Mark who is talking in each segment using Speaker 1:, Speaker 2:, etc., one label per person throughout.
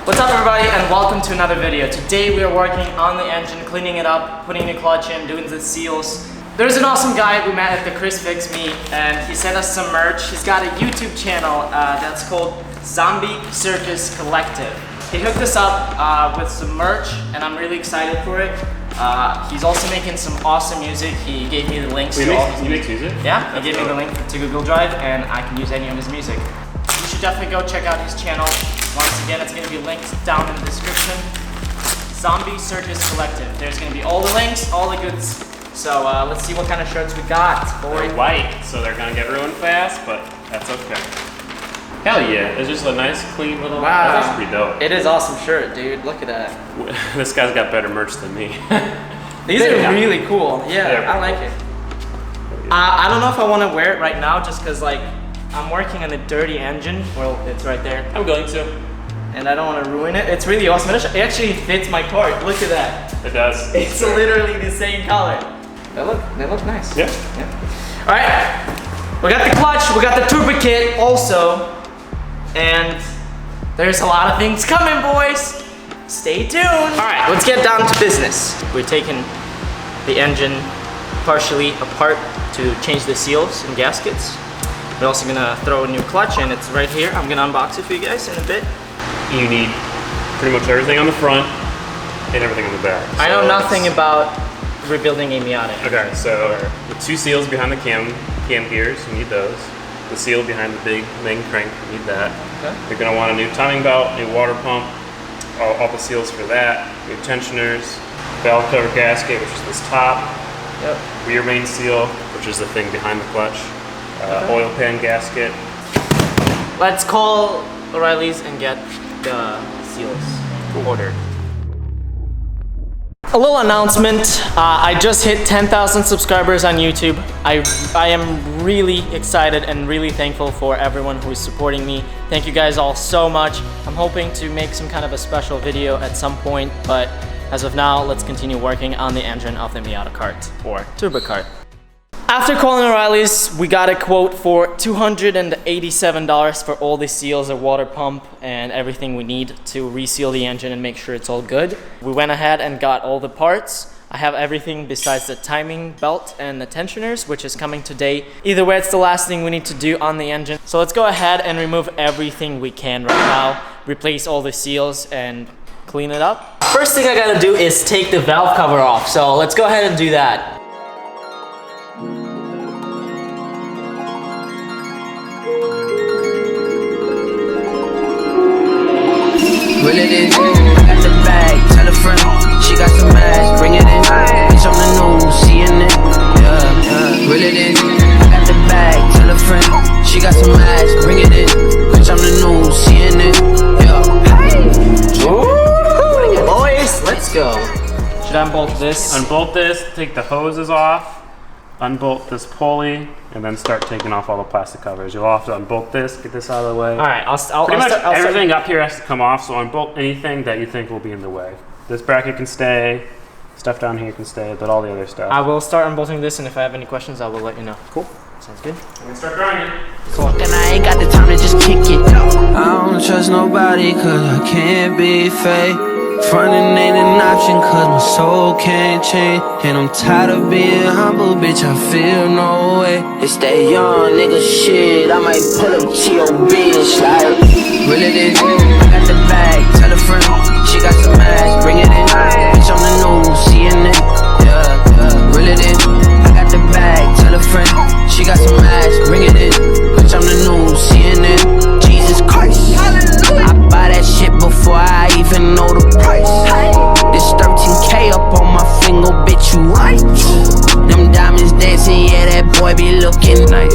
Speaker 1: What's up everybody and welcome to another video. Today we are working on the engine, cleaning it up, putting the clutch in, doing the seals. There's an awesome guy we met at the Chris Fix meet and he sent us some merch. He's got a YouTube channel that's called Zombie Circus Collective. He hooked us up with some merch and I'm really excited for it. He's also making some awesome music. He gave me the links to all his music. Yeah, he gave me the link to Google Drive and I can use any of his music. You should definitely go check out his channel. Once again, it's going to be linked down in the description. Zombie Circus Collective. There's going to be all the links, all the goods. So let's see what kind of shirts we got.
Speaker 2: They're white, so they're going to get ruined fast, but that's okay. Hell yeah, it's just a nice, clean little...
Speaker 1: Wow.
Speaker 2: That's pretty dope.
Speaker 1: It is awesome shirt, dude. Look at that.
Speaker 2: This guy's got better merch than me.
Speaker 1: These are really cool. Yeah, I like it. I don't know if I want to wear it right now just because like I'm working on the dirty engine. Well, it's right there.
Speaker 2: I'm going to.
Speaker 1: And I don't want to ruin it. It's really awesome. It actually fits my Kart. Look at that.
Speaker 2: It does.
Speaker 1: It's literally the same color. They look nice.
Speaker 2: Yeah.
Speaker 1: All right. We got the clutch. We got the turbo kit also. And there's a lot of things coming, boys. Stay tuned. All right, let's get down to business. We're taking the engine partially apart to change the seals and gaskets. We're also gonna throw a new clutch in. It's right here. I'm gonna unbox it for you guys in a bit.
Speaker 2: You need pretty much everything on the front and everything on the back. So
Speaker 1: I know nothing about rebuilding a Miata.
Speaker 2: Okay, so the two seals behind the cam gears, you need those. The seal behind the big main crank, you need that. Okay. You're gonna want a new timing belt, new water pump, all the seals for that, new tensioners, valve cover gasket, which is this top, rear main seal, which is the thing behind the clutch, oil pan gasket.
Speaker 1: Let's call O'Reilly's and get the seals ordered. A little announcement, I just hit 10,000 subscribers on YouTube. I am really excited and really thankful for everyone who is supporting me. Thank you guys all so much. I'm hoping to make some kind of a special video at some point, but as of now, let's continue working on the engine of the Miata Kart, or Turbo Kart. After calling O'Reilly's, we got a quote for $287 for all the seals, a water pump, and everything we need to reseal the engine and make sure it's all good. We went ahead and got all the parts. I have everything besides the timing belt and the tensioners, which is coming today. Either way, it's the last thing we need to do on the engine. So let's go ahead and remove everything we can right now, replace all the seals, and clean it up. First thing I gotta do is take the valve cover off, so let's go ahead and do that.
Speaker 3: Reel it in, got the bag, tell a friend, she got some ass, bring it in, bitch on the news, seeing it, yeah. Reel it in, got the bag, tell a friend, she got some ass, bring it in, bitch on the news, seeing it, yeah.
Speaker 1: Ooh, boys, let's go. Should I unbolt this?
Speaker 2: Unbolt this, take the hoses off, unbolt this pulley, and then start taking off all the plastic covers. You'll have to unbolt this, get this out of the way.
Speaker 1: All right, I'll
Speaker 2: everything up here has to come off, so unbolt anything that you think will be in the way. This bracket can stay, stuff down here can stay, but all the other stuff.
Speaker 1: I will start unbolting this, and if I have any questions, I will let you know. Cool, sounds good.
Speaker 2: I'm gonna start grinding.
Speaker 3: Cool. And I ain't got the time to just kick it. I don't trust nobody, cause I can't be fake. Frontin' ain't an option cause my soul can't change. And I'm tired of being humble, bitch, I feel no way. It's that young nigga shit, I might pull up to your bitch like reel it in, got the bag, tell a friend, she got some ass, bring it in, bitch on the news, seeing it, yeah. Reel it in, I got the boy be looking nice.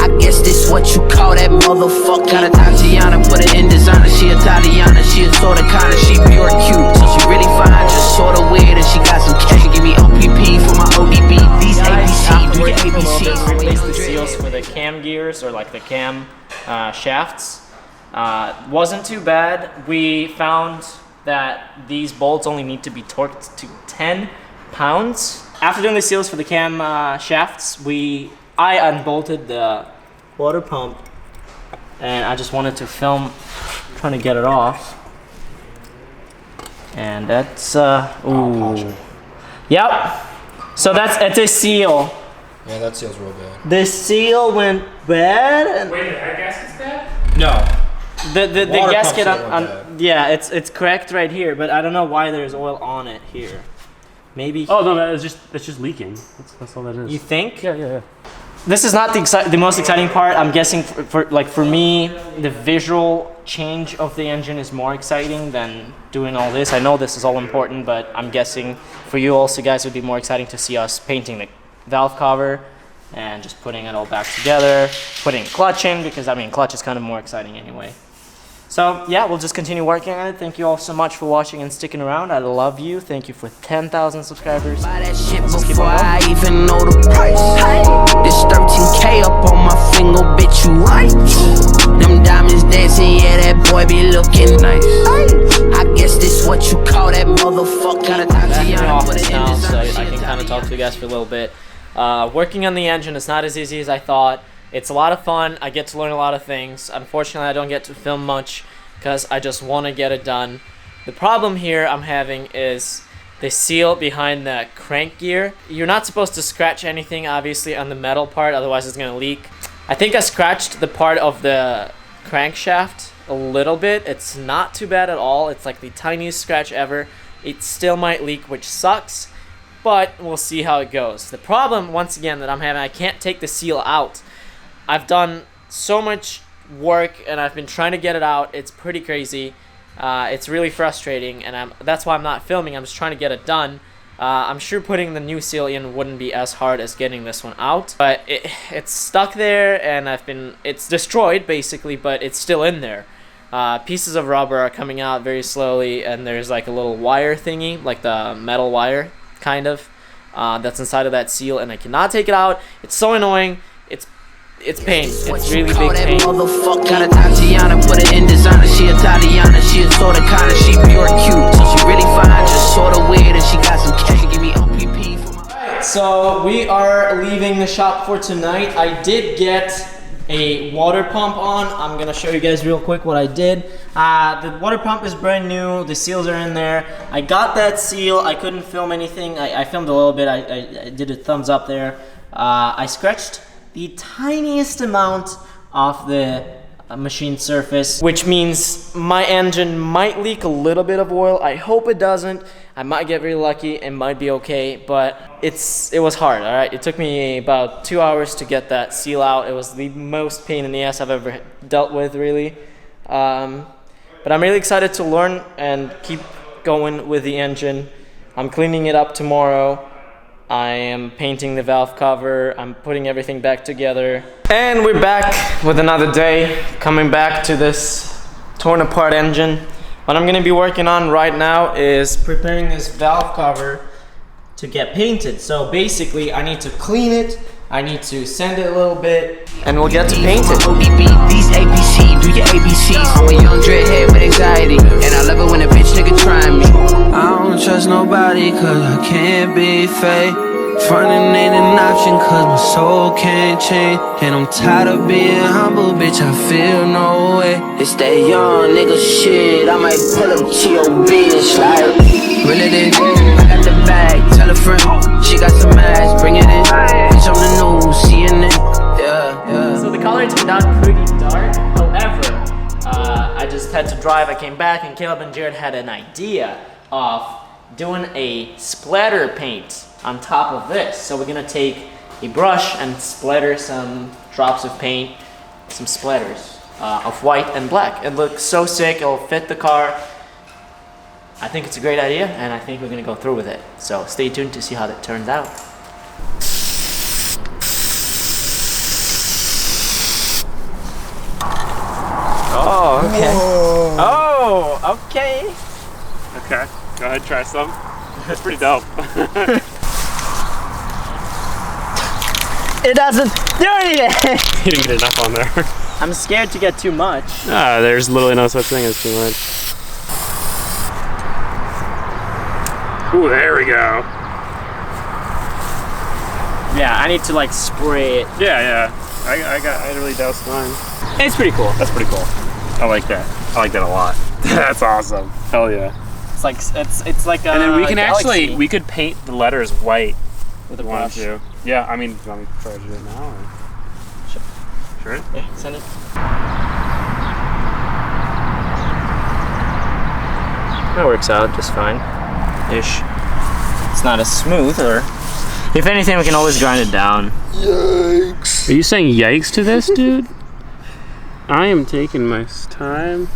Speaker 3: I guess this what you call that motherfucker. Got a Tatiana, put her in designer. She Italiana, she a sorta kinda, she pure cute. So she really fine, just sorta weird, and she got some cash. She give me OPP for my ODB. These ABC, do your ABC.
Speaker 1: We replaced the seals for the cam gears, or like the cam shafts. Wasn't too bad. We found that these bolts only need to be torqued to 10 pounds. After doing the seals for the cam shafts, I unbolted the water pump, and I just wanted to film trying to get it off. And that's ooh, yep. So it's a seal.
Speaker 4: Yeah, that seal's real bad.
Speaker 1: The seal went bad.
Speaker 2: Wait, the head gasket's bad?
Speaker 4: No.
Speaker 1: The
Speaker 4: Water
Speaker 1: gasket
Speaker 4: pump seal
Speaker 1: on
Speaker 4: went bad.
Speaker 1: yeah, it's cracked right here, but I don't know why there's oil on it here. Maybe.
Speaker 2: Oh no, it's just leaking. That's all that is.
Speaker 1: You think?
Speaker 2: Yeah.
Speaker 1: This is not the most exciting part. I'm guessing for me, the visual change of the engine is more exciting than doing all this. I know this is all important, but I'm guessing for you also guys, it would be more exciting to see us painting the valve cover and just putting it all back together, putting clutch in, because I mean clutch is kind of more exciting anyway. So yeah, we'll just continue working on it. Thank you all so much for watching and sticking around. I love you. Thank you for 10,000 subscribers.
Speaker 3: Buy that shit before I even know the price. This 13K up on my finger, bitch, you right? Them diamonds dancing, yeah, that boy be looking nice. I guess this what you call that motherfucker.
Speaker 1: I'm back in the office now, so I can kind of talk to you guys for a little bit. Working on the engine is not as easy as I thought. It's a lot of fun. I get to learn a lot of things. Unfortunately, I don't get to film much because I just want to get it done. The problem here I'm having is the seal behind the crank gear. You're not supposed to scratch anything, obviously, on the metal part, otherwise it's going to leak. I think I scratched the part of the crankshaft a little bit. It's not too bad at all. It's like the tiniest scratch ever. It still might leak, which sucks, but we'll see how it goes. The problem, once again, that I'm having, I can't take the seal out. I've done so much work and I've been trying to get it out. It's pretty crazy. It's really frustrating, and that's why I'm not filming. I'm just trying to get it done. I'm sure putting the new seal in wouldn't be as hard as getting this one out, but it's stuck there, and it's destroyed basically, but it's still in there. Pieces of rubber are coming out very slowly, and there's like a little wire thingy, like the metal wire kind of, that's inside of that seal, and I cannot take it out. It's so annoying. It's pain. It's really big pain.
Speaker 3: Got a Tatiana, put her in designer. She Italiana, she a sorta kinda, she pure cute. So she really fine, just sorta weird, and she got some cash. She give me OPP for my.
Speaker 1: Alright, so we are leaving the shop for tonight. I did get a water pump on. I'm gonna show you guys real quick what I did. The water pump is brand new. The seals are in there. I got that seal. I couldn't film anything. I filmed a little bit. I did a thumbs up there. I scratched the tiniest amount of the machine surface, which means my engine might leak a little bit of oil. I hope it doesn't. I might get really lucky. It might be okay, but it was hard. All right, it took me about 2 hours to get that seal out. It was the most pain in the ass I've ever dealt with, really. But I'm really excited to learn and keep going with the engine. I'm cleaning it up tomorrow. I am painting the valve cover. I'm putting everything back together. And we're back with another day, coming back to this torn apart engine. What I'm gonna be working on right now is preparing this valve cover to get painted. So basically, I need to clean it, I need to sand it a little bit, and we'll get to paint it.
Speaker 3: These ABC, do your ABCs. I'm a young dreadhead with anxiety, and I love it when a bitch nigga try me. I don't trust nobody, cause I can't be fake. Frontin' ain't an option, cause my soul can't change. And I'm tired of being humble, bitch, I feel no way. It's that young nigga shit, I might pull up to your bitch like really did. I got the bag, tell a friend, she got some ass, bring it in. Bitch, I'm the new CNN, yeah.
Speaker 1: So the color turned out pretty dark, however, I just had to drive. I came back and Caleb and Jared had an idea of doing a splatter paint on top of this. So we're gonna take a brush and splatter some drops of paint, some splatters of white and black. It looks so sick, it'll fit the car. I think it's a great idea, and I think we're gonna go through with it. So stay tuned to see how that turns out. Okay.
Speaker 4: Whoa.
Speaker 1: Oh, okay.
Speaker 2: Okay, go ahead, try some. That's pretty dope.
Speaker 1: It doesn't do anything.
Speaker 2: You didn't get enough on there.
Speaker 1: I'm scared to get too much.
Speaker 2: Ah, there's literally no such thing as too much. Ooh, there we go.
Speaker 1: Yeah, I need to like spray it.
Speaker 2: Yeah. I really doused mine.
Speaker 1: It's pretty cool.
Speaker 2: That's pretty cool. I like that. I like that a lot. That's awesome. Hell yeah.
Speaker 1: It's like it's like a.
Speaker 2: And then we can
Speaker 1: galaxy.
Speaker 2: we could paint the letters white
Speaker 1: with a
Speaker 2: if we wanted
Speaker 1: brush.
Speaker 2: to. Yeah, I mean, do you want me to try to do it now? Or? Sure.
Speaker 1: Yeah, send it. That works out just fine. Ish. It's not as smooth, or if anything, we can always grind it down.
Speaker 4: Yikes.
Speaker 2: Are you saying yikes to this, dude? I am taking my time.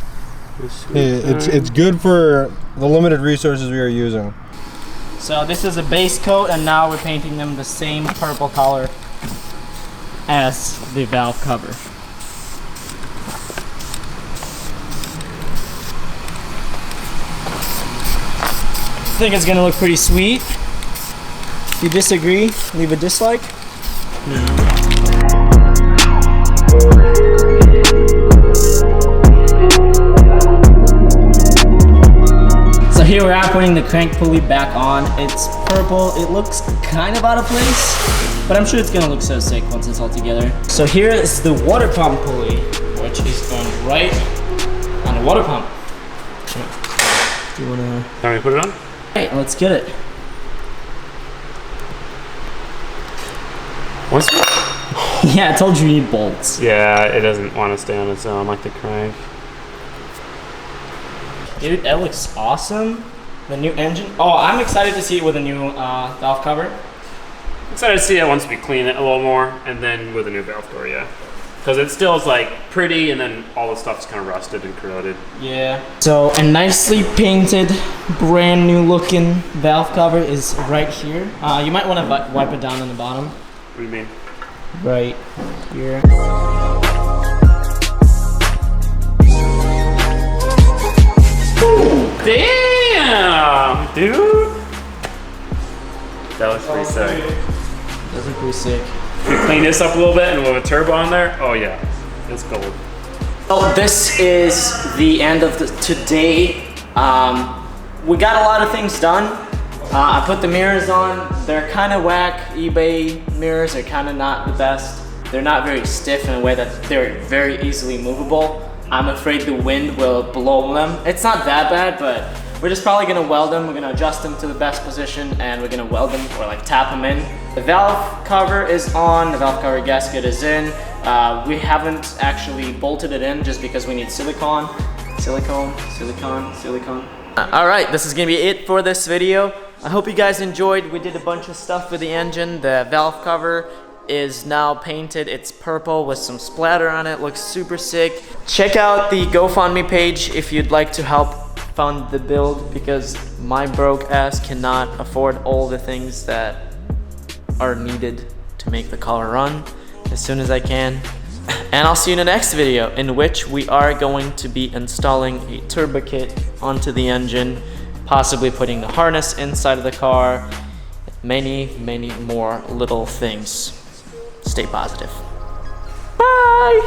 Speaker 4: Hey, it's good for the limited resources we are using.
Speaker 1: So this is a base coat, and now we're painting them the same purple color as the valve cover. I think it's gonna look pretty sweet. If you disagree, leave a dislike. So here we're at putting the crank pulley back on. It's purple. It looks kind of out of place, but I'm sure it's gonna look so sick once it's all together. So here is the water pump pulley, which is going right on the water pump. Do you wanna?
Speaker 2: Can we put it on?
Speaker 1: Hey, let's get it.
Speaker 2: Once.
Speaker 1: Yeah, I told you you need bolts.
Speaker 2: Yeah, it doesn't want to stay on its own like the crank.
Speaker 1: Dude, that looks awesome. The new engine. Oh, I'm excited to see it with a new valve cover.
Speaker 2: Excited to see it once we clean it a little more, and then with a new valve cover, yeah. Because it still is like pretty, and then all the stuff's kind of rusted and corroded.
Speaker 1: Yeah. So a nicely painted, brand new looking valve cover is right here. You might want to wipe it down on the bottom.
Speaker 2: What do you mean?
Speaker 1: Right here.
Speaker 2: Damn, dude. That looks pretty sick.
Speaker 1: Those look pretty sick.
Speaker 2: We clean this up a little bit and we'll have a turbo on there. Oh yeah, it's gold.
Speaker 1: So this is the end of today. We got a lot of things done. I put the mirrors on. They're kind of whack. eBay mirrors are kind of not the best. They're not very stiff in a way that they're very easily movable. I'm afraid the wind will blow them. It's not that bad, but we're just probably gonna weld them. We're gonna adjust them to the best position, and we're gonna weld them or like tap them in. The valve cover is on, the valve cover gasket is in. We haven't actually bolted it in just because we need silicone. All right, this is gonna be it for this video. I hope you guys enjoyed. We did a bunch of stuff with the engine. The valve cover is now painted. It's purple with some splatter on it. Looks super sick. Check out the GoFundMe page if you'd like to help fund the build, because my broke ass cannot afford all the things that are needed to make the car run. As soon as I can. And I'll see you in the next video, in which we are going to be installing a turbo kit onto the engine, possibly putting the harness inside of the car, many more little things. Stay positive. Bye!